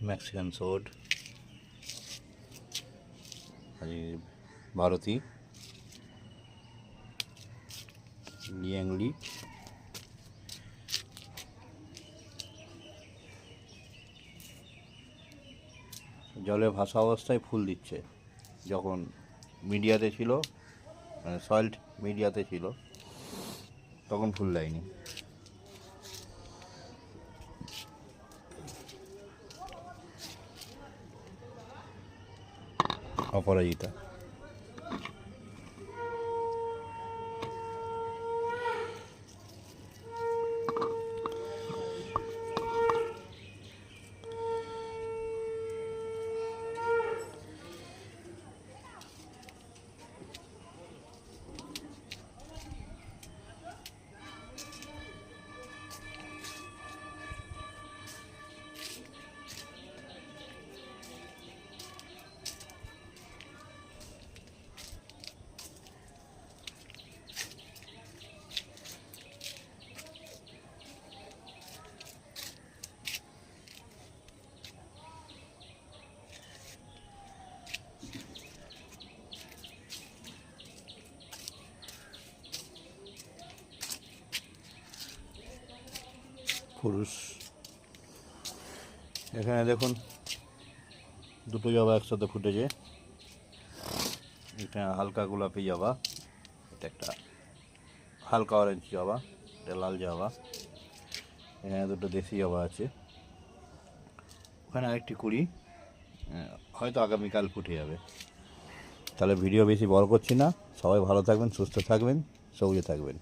Mexican sort, Bharati, লিয়াংলি, জলে ভাসা অবস্থায় ফুল দিচ্ছে। যখন মিডিয়াতে ছিল, মানে সল্ট মিডিয়াতে ছিল, তখন ফুল দেয়নি। অপরাজিতা। পুরুষ। এখানে দেখুন দুটো জবা একসাথে ফুটেছে। এটা হালকা গোলাপি জবা, এটা একটা হালকা অরেঞ্জ জবা, এটা লাল জবা। এখানে দুটো দেশি জবা আছে। ওখানে আরেকটি কুড়ি, হয়তো আগামীকাল ফুটে যাবে। তাহলে ভিডিও বেশি বড় করছি না। সবাই ভালো থাকবেন, সুস্থ থাকবেন, সবুজে থাকবেন।